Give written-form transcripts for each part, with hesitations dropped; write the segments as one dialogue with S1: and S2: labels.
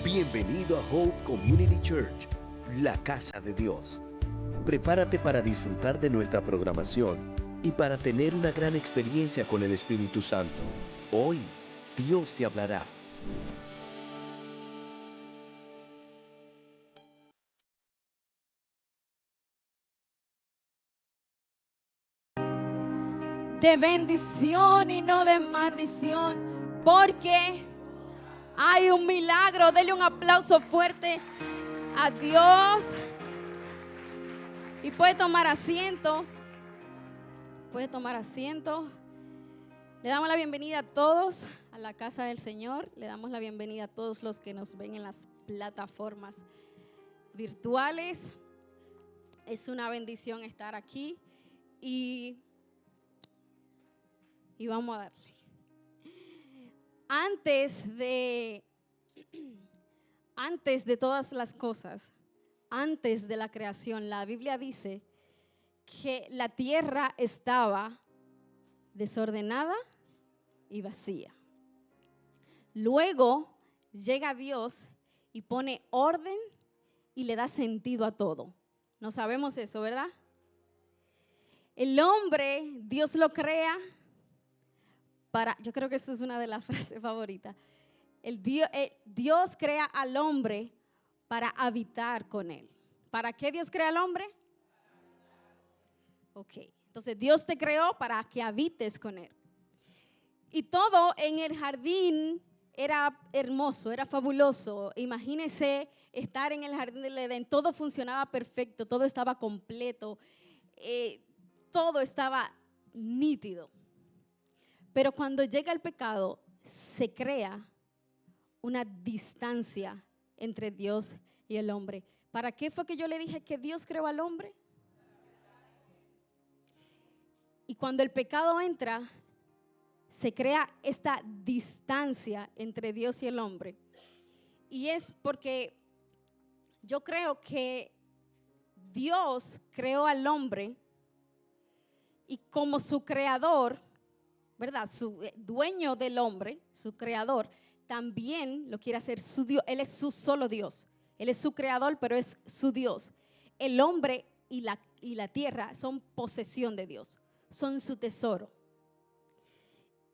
S1: Bienvenido a Hope Community Church, la casa de Dios. Prepárate para disfrutar de nuestra programación y para tener una gran experiencia con el Espíritu Santo. Hoy, Dios te hablará.
S2: De bendición y no de maldición, porque hay un milagro. Dele un aplauso fuerte a Dios. Y puede tomar asiento. Puede tomar asiento. Le damos la bienvenida a todos a la casa del Señor. Le damos la bienvenida a todos los que nos ven en las plataformas virtuales. Es una bendición estar aquí y vamos a darle. Antes de todas las cosas, antes de la creación, la Biblia dice que la tierra estaba desordenada y vacía. Luego llega Dios y pone orden y le da sentido a todo. No sabemos eso, ¿verdad? El hombre, Dios lo crea yo creo que eso es una de las frases favoritas. Dios crea al hombre para habitar con él. ¿Para qué Dios crea al hombre? Ok, entonces Dios te creó para que habites con él. Y todo en el jardín era hermoso, era fabuloso. Imagínese estar en el jardín del Edén, todo funcionaba perfecto, todo estaba completo, todo estaba nítido. Pero cuando llega el pecado, se crea una distancia entre Dios y el hombre. ¿Para qué fue que yo le dije que Dios creó al hombre? Y cuando el pecado entra, se crea esta distancia entre Dios y el hombre. Y es porque yo creo que Dios creó al hombre y como su creador, ¿verdad? Su dueño del hombre, su creador, también lo quiere hacer su Dios. Él es su solo Dios. Él es su creador, pero es su Dios. El hombre y la tierra son posesión de Dios, son su tesoro.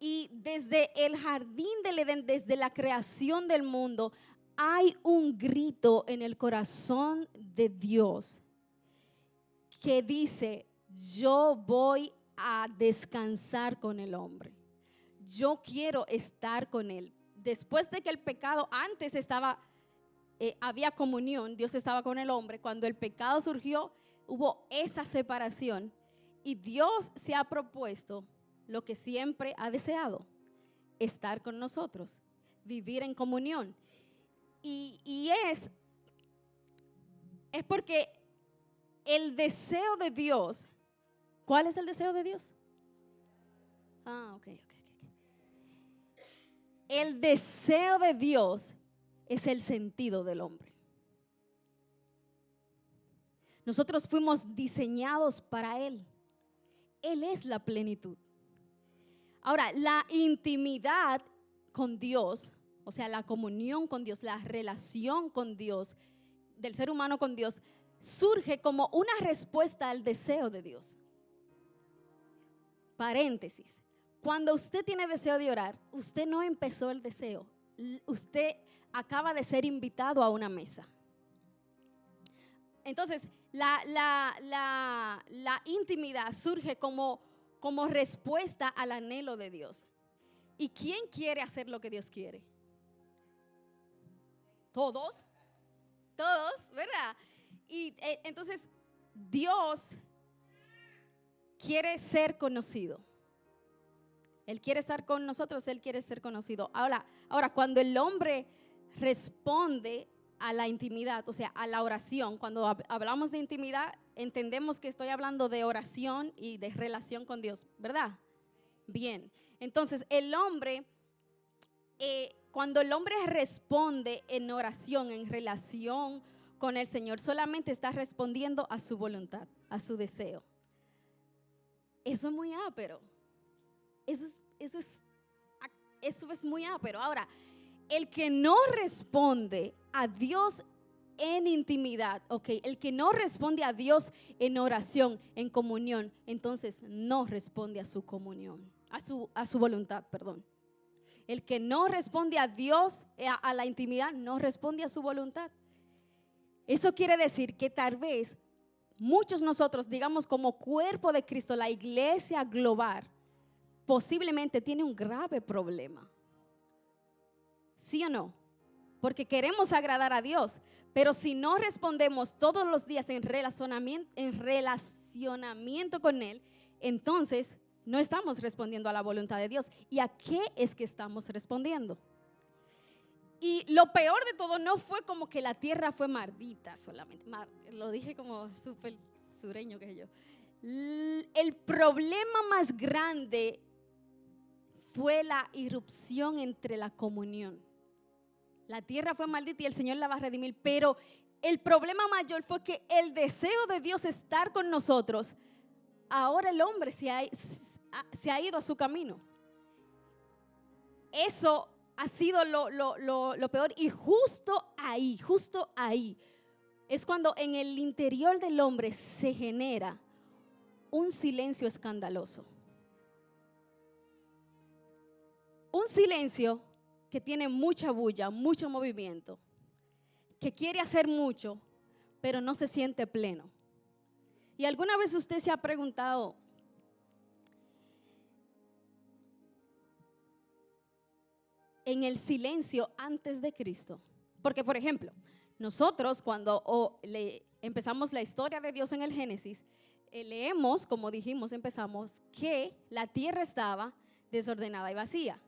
S2: Y desde el jardín del Edén, desde la creación del mundo, hay un grito en el corazón de Dios que dice: yo voy a descansar con el hombre. Yo quiero estar con él. Después de que el pecado, antes había comunión, Dios estaba con el hombre. Cuando el pecado surgió, hubo esa separación. Y Dios se ha propuesto lo que siempre ha deseado: estar con nosotros, vivir en comunión. Y es porque el deseo de Dios, ¿cuál es el deseo de Dios? Ok. El deseo de Dios es el sentido del hombre. Nosotros fuimos diseñados para Él. Él es la plenitud. Ahora, la intimidad con Dios, o sea, la comunión con Dios, la relación con Dios, del ser humano con Dios, surge como una respuesta al deseo de Dios. Paréntesis. Cuando usted tiene deseo de orar, usted no empezó el deseo. Usted acaba de ser invitado a una mesa. Entonces, la intimidad surge como respuesta al anhelo de Dios. ¿Y quién quiere hacer lo que Dios quiere? Todos, ¿verdad? Y entonces Dios quiere ser conocido. Él quiere estar con nosotros, Él quiere ser conocido. Ahora, cuando el hombre responde a la intimidad, o sea, a la oración, cuando hablamos de intimidad, entendemos que estoy hablando de oración y de relación con Dios, ¿verdad? Bien, entonces el hombre, cuando el hombre responde en oración, en relación con el Señor, solamente está respondiendo a su voluntad, a su deseo. Eso es muy ápero. Eso es muy ápero. Ahora, el que no responde a Dios en intimidad, ok, el que no responde a Dios en oración, en comunión, entonces no responde a su comunión, a su voluntad, perdón. El que no responde a Dios, a la intimidad, no responde a su voluntad. Eso quiere decir que tal vez muchos nosotros, digamos como cuerpo de Cristo, la iglesia global, posiblemente tiene un grave problema. ¿Sí o no? Porque queremos agradar a Dios, pero si no respondemos todos los días en relacionamiento con Él, entonces no estamos respondiendo a la voluntad de Dios. ¿Y a qué es que estamos respondiendo? Y lo peor de todo no fue como que la tierra fue maldita solamente. Lo dije como súper sureño que yo. El problema más grande fue la irrupción entre la comunión. La tierra fue maldita y el Señor la va a redimir, pero el problema mayor fue que el deseo de Dios estar con nosotros, ahora el hombre se ha ido a su camino. Eso ha sido lo peor, y justo ahí es cuando en el interior del hombre se genera un silencio escandaloso. Un silencio que tiene mucha bulla, mucho movimiento, que quiere hacer mucho, pero no se siente pleno. ¿Y alguna vez usted se ha preguntado, en el silencio antes de Cristo? Porque, por ejemplo, nosotros cuando empezamos la historia de Dios en el Génesis, leemos, como dijimos, empezamos que la tierra estaba desordenada y vacía.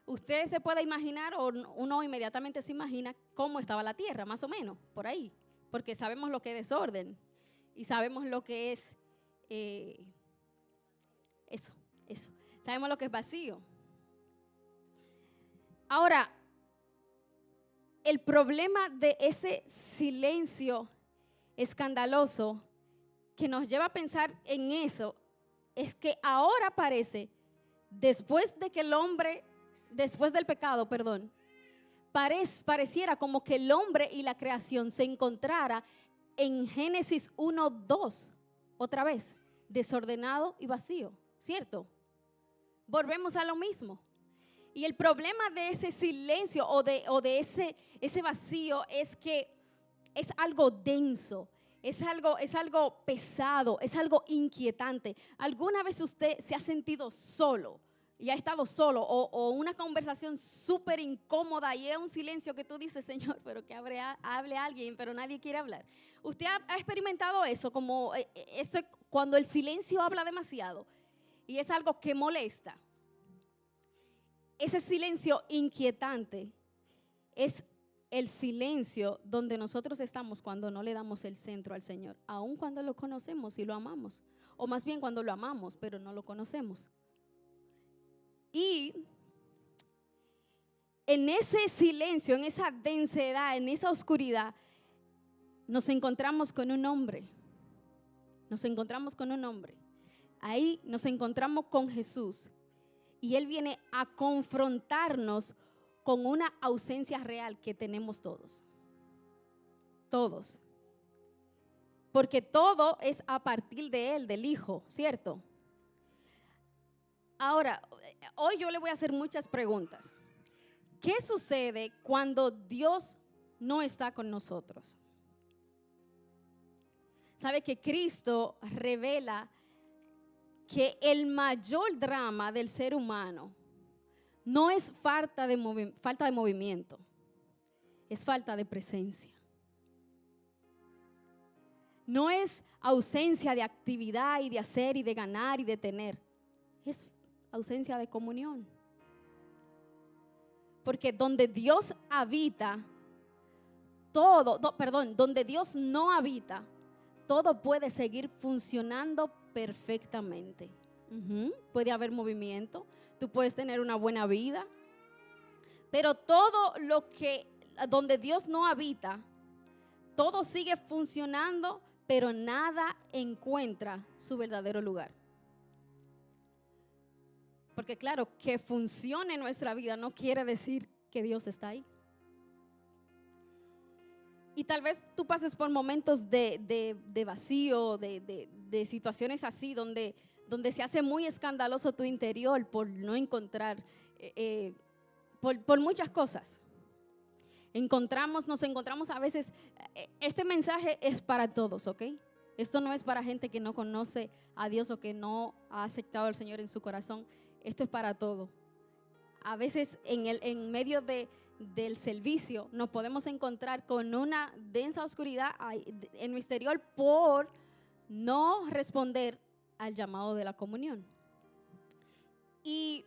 S2: Usted se puede imaginar, o uno inmediatamente se imagina cómo estaba la tierra, más o menos, por ahí, porque sabemos lo que es desorden y sabemos lo que es eso, sabemos lo que es vacío. Ahora, el problema de ese silencio escandaloso que nos lleva a pensar en eso es que ahora parece, después del pecado, pareciera como que el hombre y la creación se encontrara en Génesis 1:2, otra vez, desordenado y vacío, ¿cierto? Volvemos a lo mismo. Y el problema de ese silencio o de ese vacío es que es algo denso, es algo pesado, es algo inquietante. ¿Alguna vez usted se ha sentido solo y ha estado solo, o una conversación súper incómoda y es un silencio que tú dices, Señor, pero que hable alguien, pero nadie quiere hablar? ¿Usted ha experimentado eso? Como eso, cuando el silencio habla demasiado y es algo que molesta. Ese silencio inquietante es el silencio donde nosotros estamos cuando no le damos el centro al Señor, aun cuando lo conocemos y lo amamos, o más bien cuando lo amamos pero no lo conocemos. Y en ese silencio, en esa densidad, en esa oscuridad, nos encontramos con un hombre. Ahí nos encontramos con Jesús. Y Él viene a confrontarnos con una ausencia real que tenemos todos. Todos. Porque todo es a partir de Él, del Hijo, ¿cierto? Ahora, hoy yo le voy a hacer muchas preguntas. ¿Qué sucede cuando Dios no está con nosotros? ¿Sabe que Cristo revela que el mayor drama del ser humano no es falta de movimiento, es falta de presencia? No es ausencia de actividad y de hacer y de ganar y de tener, es ausencia de comunión. Porque donde Dios habita, donde Dios no habita, todo puede seguir funcionando perfectamente. Puede haber movimiento, tú puedes tener una buena vida, pero donde Dios no habita, todo sigue funcionando, pero nada encuentra su verdadero lugar. Porque claro, que funcione nuestra vida no quiere decir que Dios está ahí. Y tal vez tú pases por momentos de vacío, de situaciones así, donde se hace muy escandaloso tu interior por no encontrar, por muchas cosas. Nos encontramos a veces, este mensaje es para todos, ¿ok? Esto no es para gente que no conoce a Dios o que no ha aceptado al Señor en su corazón. Esto es para todo. A veces en medio del servicio nos podemos encontrar con una densa oscuridad en nuestro exterior por no responder al llamado de la comunión. Y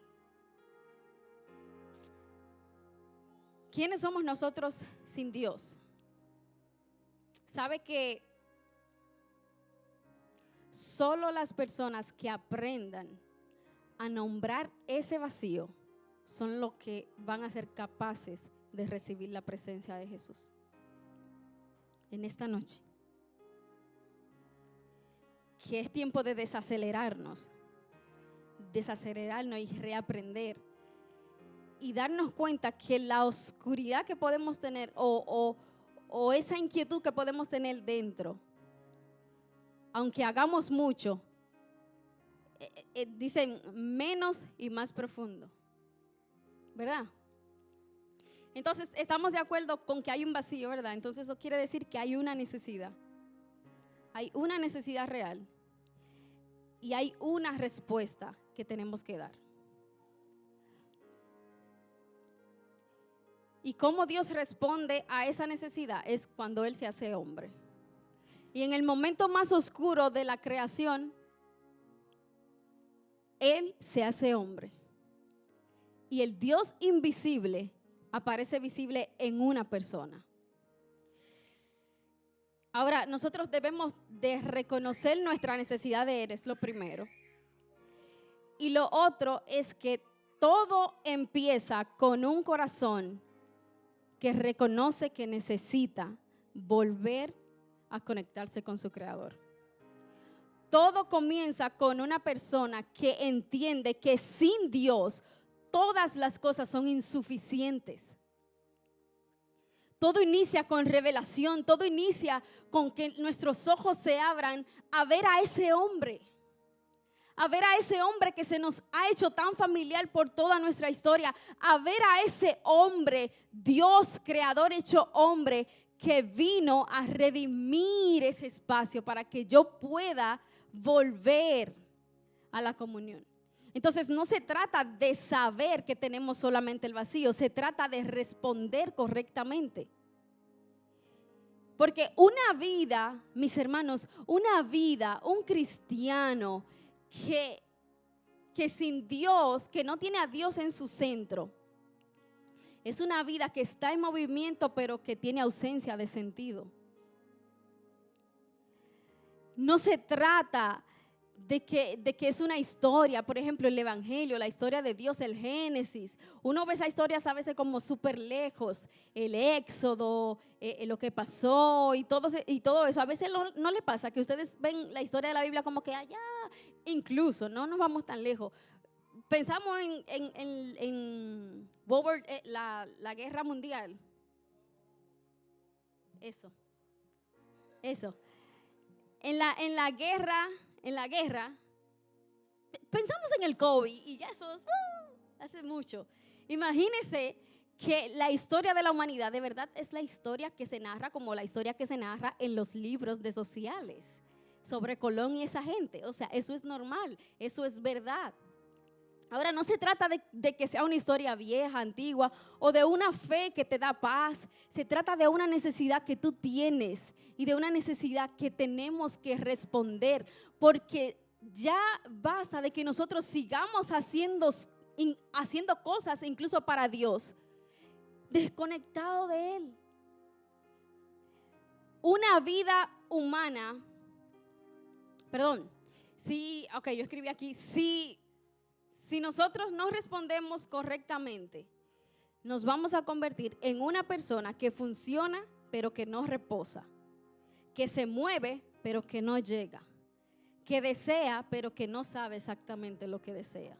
S2: ¿quiénes somos nosotros sin Dios? Sabe que solo las personas que aprendan a nombrar ese vacío son los que van a ser capaces de recibir la presencia de Jesús. En esta noche, que es tiempo de desacelerarnos y reaprender y darnos cuenta que la oscuridad que podemos tener o esa inquietud que podemos tener dentro, aunque hagamos mucho, dicen menos y más profundo, ¿verdad? Entonces estamos de acuerdo con que hay un vacío, ¿verdad? Entonces eso quiere decir que hay una necesidad real y hay una respuesta que tenemos que dar. Y cómo Dios responde a esa necesidad es cuando Él se hace hombre. Y en el momento más oscuro de la creación, Él se hace hombre. Y el Dios invisible aparece visible en una persona. Ahora, nosotros debemos de reconocer nuestra necesidad de Él, es lo primero. Y lo otro es que todo empieza con un corazón que reconoce que necesita volver a conectarse con su Creador. Todo comienza con una persona que entiende que sin Dios todas las cosas son insuficientes. Todo inicia con revelación, todo inicia con que nuestros ojos se abran a ver a ese hombre. A ver a ese hombre que se nos ha hecho tan familiar por toda nuestra historia. A ver a ese hombre, Dios creador hecho hombre, que vino a redimir ese espacio para que yo pueda volver a la comunión. Entonces no se trata de saber que tenemos solamente el vacío, se trata de responder correctamente. Porque una vida, mis hermanos, un cristiano que sin Dios, que no tiene a Dios en su centro, es una vida que está en movimiento pero que tiene ausencia de sentido. No se trata de que es una historia, por ejemplo el Evangelio, la historia de Dios, el Génesis. Uno ve esas historias a veces como súper lejos, el Éxodo, lo que pasó y todo eso. A veces no le pasa que ustedes ven la historia de la Biblia como que allá, incluso, no nos vamos tan lejos. Pensamos en World War, la guerra mundial. Eso. En la guerra, pensamos en el COVID y ya eso es hace mucho. Imagínense que la historia de la humanidad de verdad es la historia que se narra como la historia que se narra en los libros de sociales sobre Colón y esa gente. O sea, eso es normal, eso es verdad. Ahora no se trata de que sea una historia vieja, antigua o de una fe que te da paz. Se trata de una necesidad que tú tienes y de una necesidad que tenemos que responder, porque ya basta de que nosotros sigamos haciendo cosas incluso para Dios, desconectado de Él. Una vida humana, yo escribí aquí, si nosotros no respondemos correctamente, nos vamos a convertir en una persona que funciona pero que no reposa, que se mueve pero que no llega, que desea pero que no sabe exactamente lo que desea.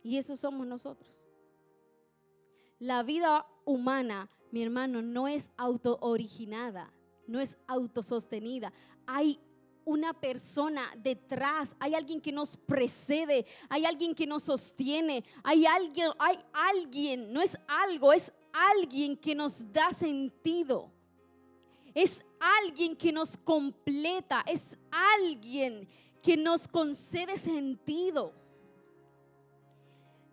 S2: Y eso somos nosotros. La vida humana, mi hermano, no es autooriginada, no es autosostenida. Hay una persona detrás, hay alguien que nos precede, hay alguien que nos sostiene, hay alguien, no es algo, es alguien que nos da sentido. Es alguien que nos completa, es alguien que nos concede sentido.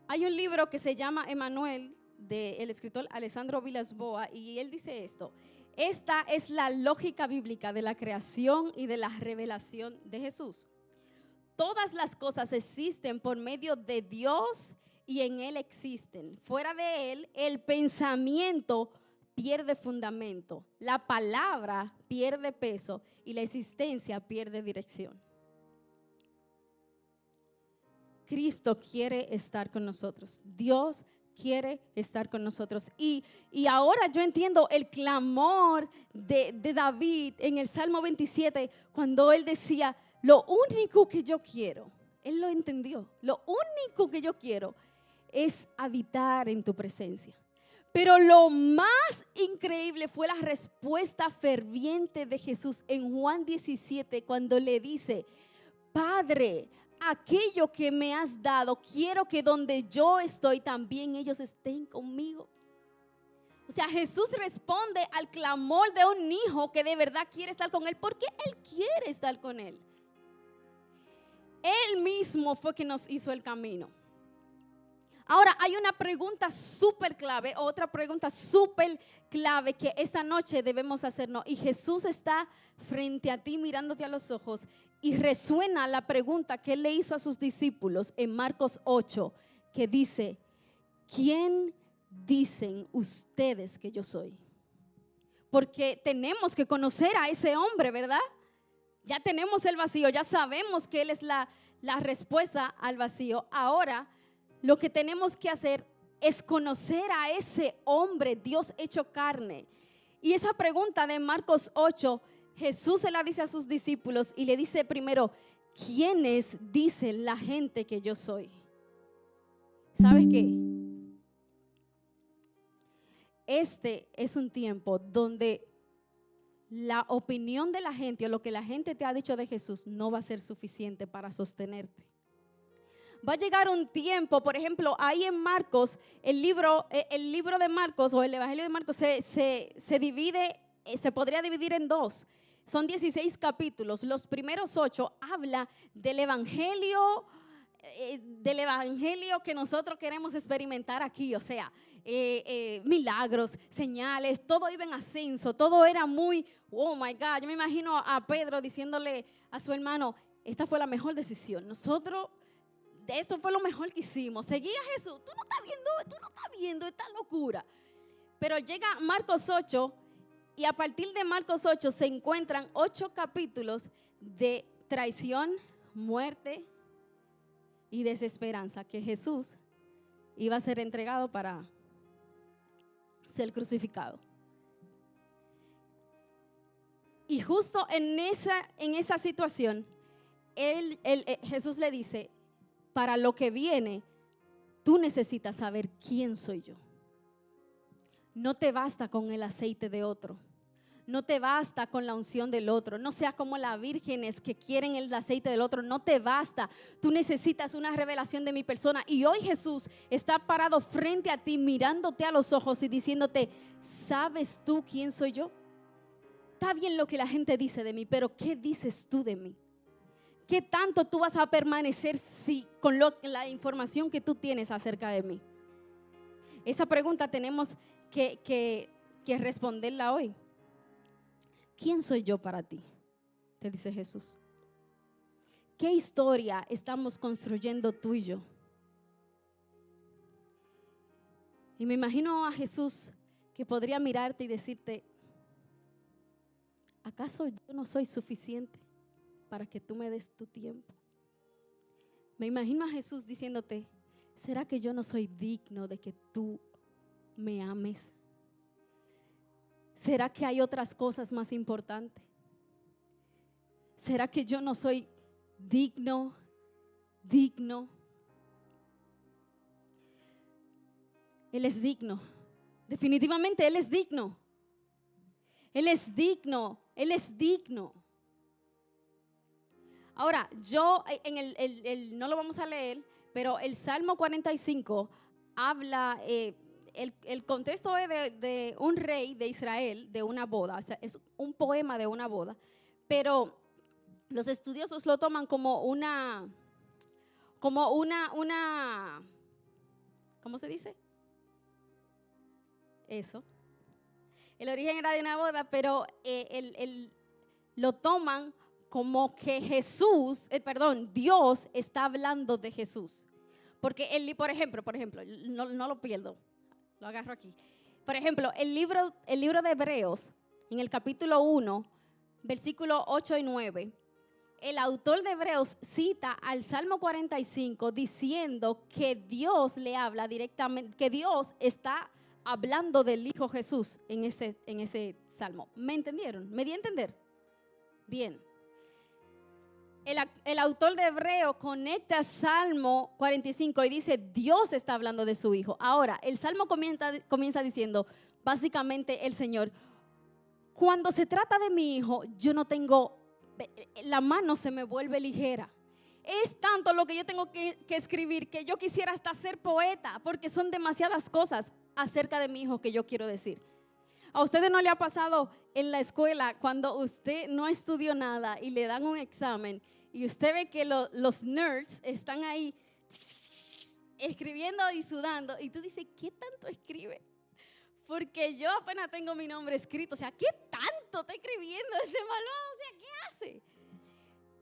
S2: Hay un libro que se llama Emanuel, del escritor Alessandro Villas-Boas, y él dice esto: esta es la lógica bíblica de la creación y de la revelación de Jesús. Todas las cosas existen por medio de Dios y en Él existen. Fuera de Él, el pensamiento pierde fundamento, la palabra pierde peso y la existencia pierde dirección. Cristo quiere estar con nosotros. Dios quiere estar con nosotros. Y ahora yo entiendo el clamor de David en el Salmo 27, cuando él decía: lo único que yo quiero, él lo entendió, lo único que yo quiero es habitar en tu presencia. Pero lo más increíble fue la respuesta ferviente de Jesús en Juan 17, cuando le dice: Padre, aquello que me has dado, quiero que donde yo estoy también ellos estén conmigo. O sea, Jesús responde al clamor de un hijo que de verdad quiere estar con él, porque él quiere estar con él. Él mismo fue quien nos hizo el camino. Ahora hay una pregunta súper clave, otra pregunta súper clave que esta noche debemos hacernos. Y Jesús está frente a ti mirándote a los ojos y resuena la pregunta que él le hizo a sus discípulos en Marcos 8, que dice: ¿quién dicen ustedes que yo soy? Porque tenemos que conocer a ese hombre, ¿verdad? Ya tenemos el vacío, ya sabemos que él es la respuesta al vacío. Ahora lo que tenemos que hacer es conocer a ese hombre, Dios hecho carne. Y esa pregunta de Marcos 8, Jesús se la dice a sus discípulos y le dice primero: ¿quiénes dicen la gente que yo soy? ¿Sabes qué? Este es un tiempo donde la opinión de la gente o lo que la gente te ha dicho de Jesús no va a ser suficiente para sostenerte. Va a llegar un tiempo, por ejemplo, ahí en Marcos, el libro de Marcos o el Evangelio de Marcos se divide, se podría dividir en dos. Son 16 capítulos. Los primeros 8 habla del evangelio que nosotros queremos experimentar aquí. O sea, milagros, señales, todo iba en ascenso, todo era muy, oh my God. Yo me imagino a Pedro diciéndole a su hermano: esta fue la mejor decisión. Eso fue lo mejor que hicimos. Seguí a Jesús. Tú no estás viendo esta locura. Pero llega Marcos 8 y a partir de Marcos 8 se encuentran 8 capítulos de traición, muerte y desesperanza, que Jesús iba a ser entregado para ser crucificado. Y justo en esa situación, Jesús le dice: para lo que viene, tú necesitas saber quién soy yo. No te basta con el aceite de otro. No te basta con la unción del otro. No seas como las vírgenes que quieren el aceite del otro. No te basta. Tú necesitas una revelación de mi persona. Y hoy Jesús está parado frente a ti, mirándote a los ojos y diciéndote: ¿sabes tú quién soy yo? Está bien lo que la gente dice de mí, pero ¿qué dices tú de mí? ¿Qué tanto tú vas a permanecer con la información que tú tienes acerca de mí? Esa pregunta tenemos que responderla hoy. ¿Quién soy yo para ti? Te dice Jesús. ¿Qué historia estamos construyendo tú y yo? Y me imagino a Jesús que podría mirarte y decirte: ¿acaso yo no soy suficiente para que tú me des tu tiempo? Me imagino a Jesús diciéndote: ¿será que yo no soy digno de que tú me ames? ¿Será que hay otras cosas más importantes? ¿Será que yo no soy digno? Él es digno Definitivamente Él es digno. Él es digno. Él es digno. Ahora, yo no lo vamos a leer, pero el Salmo 45 habla, el contexto es de un rey de Israel, de una boda. O sea, es un poema de una boda. Pero los estudiosos lo toman como una, ¿cómo se dice? Eso. El origen era de una boda, pero lo toman como que Dios está hablando de Jesús. Porque por ejemplo, no lo pierdo, lo agarro aquí. Por ejemplo, el libro de Hebreos, en el capítulo 1, versículos 8 y 9, el autor de Hebreos cita al Salmo 45 diciendo que Dios le habla directamente, que Dios está hablando del Hijo Jesús en ese salmo. ¿Me entendieron? ¿Me di a entender? Bien. El autor de Hebreos conecta Salmo 45 y dice, Dios está hablando de su Hijo. Ahora, el Salmo comienza diciendo, básicamente el Señor, cuando se trata de mi Hijo, yo no tengo, la mano se me vuelve ligera. Es tanto lo que yo tengo que escribir que yo quisiera hasta ser poeta, porque son demasiadas cosas acerca de mi Hijo que yo quiero decir. ¿A ustedes no le ha pasado en la escuela cuando usted no estudió nada y le dan un examen y usted ve que los nerds están ahí escribiendo y sudando y tú dices, ¿qué tanto escribe? Porque yo apenas tengo mi nombre escrito, o sea, ¿qué tanto está escribiendo ese malvado? O sea, ¿qué hace?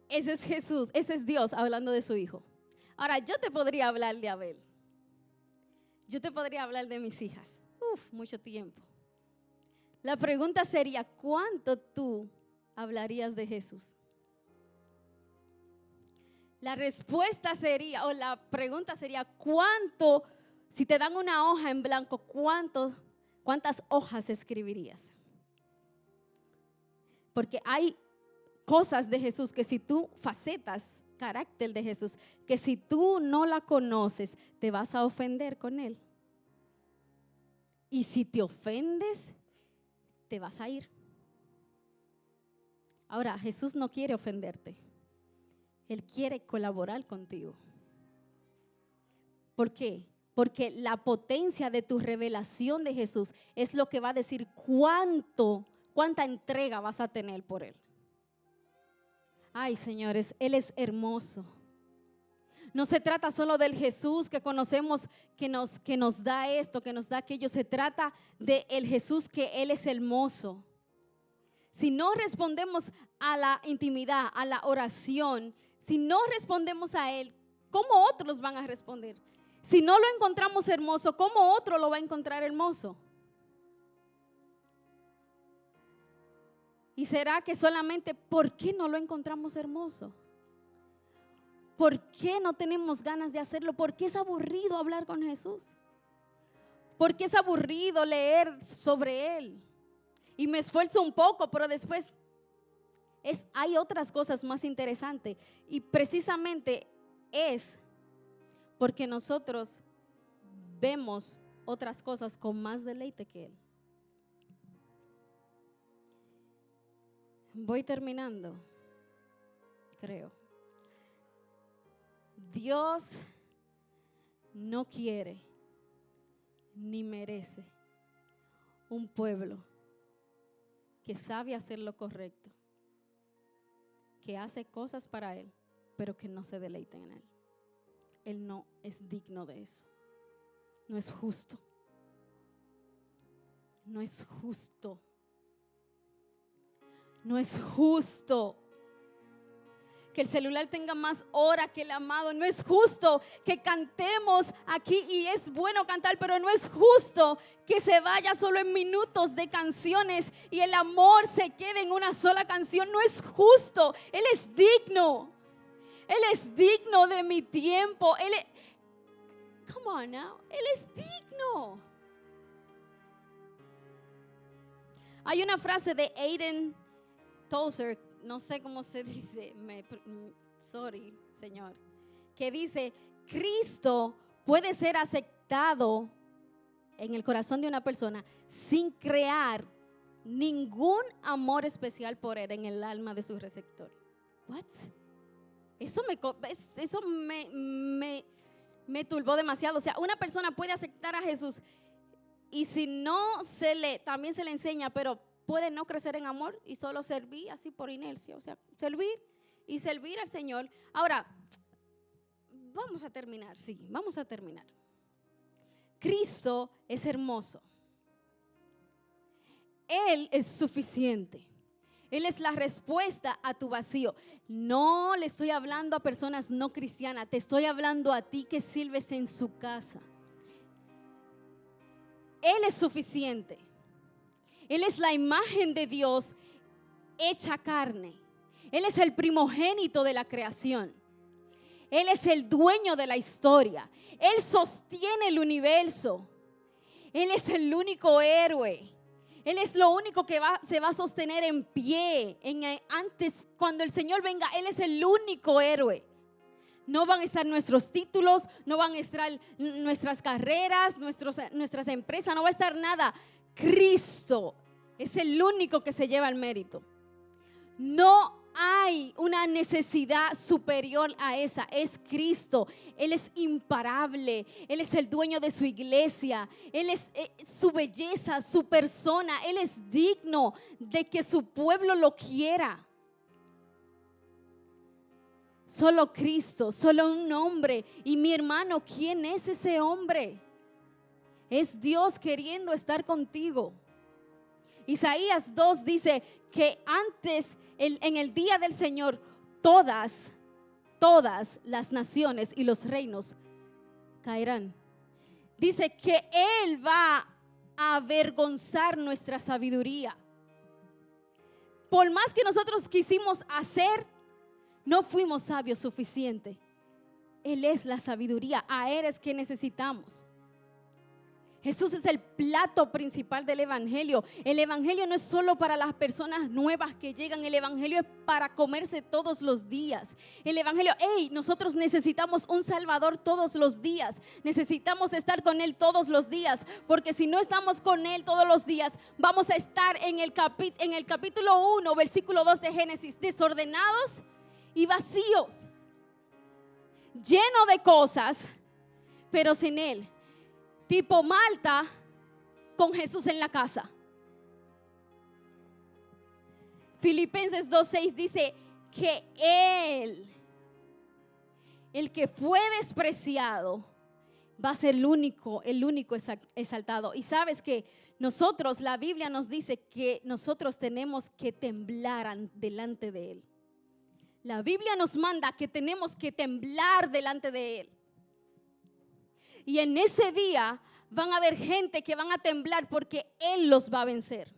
S2: Ese es Jesús, ese es Dios hablando de su Hijo. Ahora, yo te podría hablar de Abel. Yo te podría hablar de mis hijas. Mucho tiempo. La pregunta sería, ¿cuánto tú hablarías de Jesús? La respuesta sería, o la pregunta sería, ¿cuánto, si te dan una hoja en blanco, cuántas hojas escribirías? Porque hay cosas de Jesús que si tú, facetas, carácter de Jesús, que si tú no la conoces, te vas a ofender con Él. Y si te ofendes, te vas a ir. Ahora, Jesús no quiere ofenderte. Él quiere colaborar contigo. ¿Por qué? Porque la potencia de tu revelación de Jesús es lo que va a decir cuánta entrega vas a tener por Él. Ay, señores, Él es hermoso. No se trata solo del Jesús que conocemos, que nos da esto, que nos da aquello. Se trata del Jesús que Él es hermoso. Si no respondemos a la intimidad, a la oración, si no respondemos a Él, ¿cómo otros van a responder? Si no lo encontramos hermoso, ¿cómo otro lo va a encontrar hermoso? ¿Y será que solamente por qué no lo encontramos hermoso? ¿Por qué no tenemos ganas de hacerlo? ¿Por qué es aburrido hablar con Jesús? ¿Por qué es aburrido leer sobre Él? Y me esfuerzo un poco, pero después hay otras cosas más interesantes. Y precisamente es porque nosotros vemos otras cosas con más deleite que Él. Voy terminando, creo. Dios no quiere ni merece un pueblo que sabe hacer lo correcto, que hace cosas para Él, pero que no se deleita en Él. Él no es digno de eso. No es justo. No es justo. No es justo que el celular tenga más hora que el amado. No es justo que cantemos aquí y es bueno cantar, pero no es justo que se vaya solo en minutos de canciones y el amor se quede en una sola canción. No es justo. Él es digno. Él es digno de mi tiempo. Come on now. Él es digno. Hay una frase de Aiden Tozer, no sé cómo se dice, sorry, Señor, que dice, Cristo puede ser aceptado en el corazón de una persona sin crear ningún amor especial por él en el alma de su receptor. What? Eso me turbó demasiado. O sea, una persona puede aceptar a Jesús y si no también se le enseña, pero puede no crecer en amor y solo servir así por inercia. O sea, servir al Señor. Ahora, vamos a terminar. Cristo es hermoso. Él es suficiente. Él es la respuesta a tu vacío. No le estoy hablando a personas no cristianas, te estoy hablando a ti que sirves en su casa. Él es suficiente. Él es la imagen de Dios hecha carne. Él es el primogénito de la creación. Él es el dueño de la historia. Él sostiene el universo. Él es el único héroe. Él es lo único que se va a sostener en pie. Antes, cuando el Señor venga, Él es el único héroe. No van a estar nuestros títulos, no van a estar nuestras carreras, nuestras empresas, no va a estar nada. Cristo es el único que se lleva el mérito. No hay una necesidad superior a esa. Es Cristo. Él es imparable. Él es el dueño de su iglesia. Él es su belleza, su persona. Él es digno de que su pueblo lo quiera. Solo Cristo, solo un hombre. Y mi hermano, ¿quién es ese hombre? Es Dios queriendo estar contigo. Isaías 2 dice que en el día del Señor, todas las naciones y los reinos caerán. Dice que Él va a avergonzar nuestra sabiduría. Por más que nosotros quisimos hacer, no fuimos sabios suficiente. Él es la sabiduría. A Él es que necesitamos. Jesús es el plato principal del evangelio. El evangelio no es solo para las personas nuevas que llegan. El evangelio es para comerse todos los días. El evangelio, nosotros necesitamos un salvador todos los días. Necesitamos estar con Él todos los días. Porque si no estamos con Él todos los días, vamos a estar en el capítulo 1, versículo 2 de Génesis, desordenados y vacíos, lleno de cosas, pero sin Él. Tipo Marta con Jesús en la casa. Filipenses 2:6 dice que Él, el que fue despreciado, va a ser el único exaltado. Y sabes que la Biblia nos dice que nosotros tenemos que temblar delante de Él. La Biblia nos manda que tenemos que temblar delante de Él. Y en ese día van a haber gente que van a temblar porque Él los va a vencer.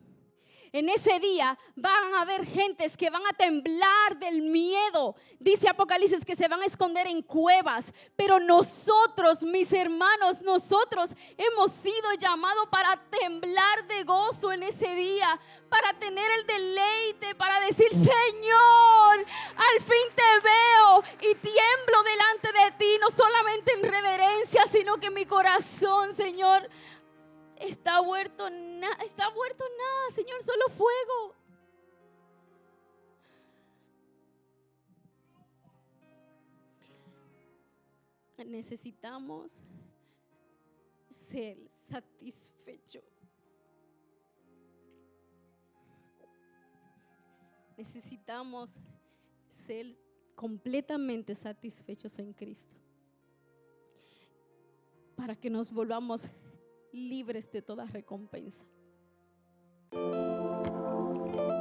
S2: En ese día van a haber gentes que van a temblar del miedo. Dice Apocalipsis que se van a esconder en cuevas. Pero nosotros, mis hermanos, nosotros hemos sido llamados para temblar de gozo en ese día. Para tener el deleite, para decir: Señor, al fin te veo y tiemblo delante de ti. No solamente en reverencia, sino que mi corazón, Señor, está vuelto nada, Señor, solo fuego. Necesitamos ser satisfechos. Necesitamos ser completamente satisfechos en Cristo para que nos volvamos libres de toda recompensa.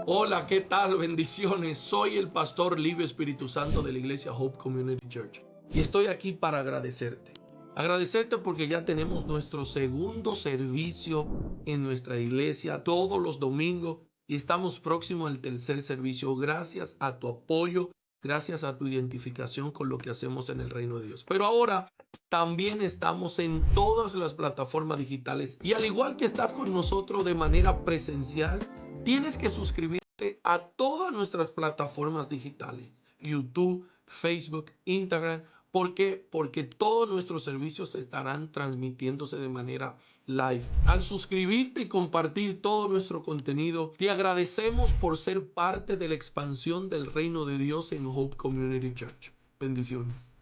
S3: Hola, ¿qué tal? Bendiciones. Soy el pastor Livio Espíritu Santo de la iglesia Hope Community Church y estoy aquí para agradecerte. Agradecerte porque ya tenemos nuestro segundo servicio en nuestra iglesia todos los domingos y estamos próximos al tercer servicio. Gracias a tu apoyo, gracias a tu identificación con lo que hacemos en el reino de Dios. Pero ahora también estamos en todas las plataformas digitales y al igual que estás con nosotros de manera presencial, tienes que suscribirte a todas nuestras plataformas digitales: YouTube, Facebook, Instagram, ¿Por qué? Porque todos nuestros servicios estarán transmitiéndose de manera live. Al suscribirte y compartir todo nuestro contenido, te agradecemos por ser parte de la expansión del reino de Dios en Hope Community Church. Bendiciones.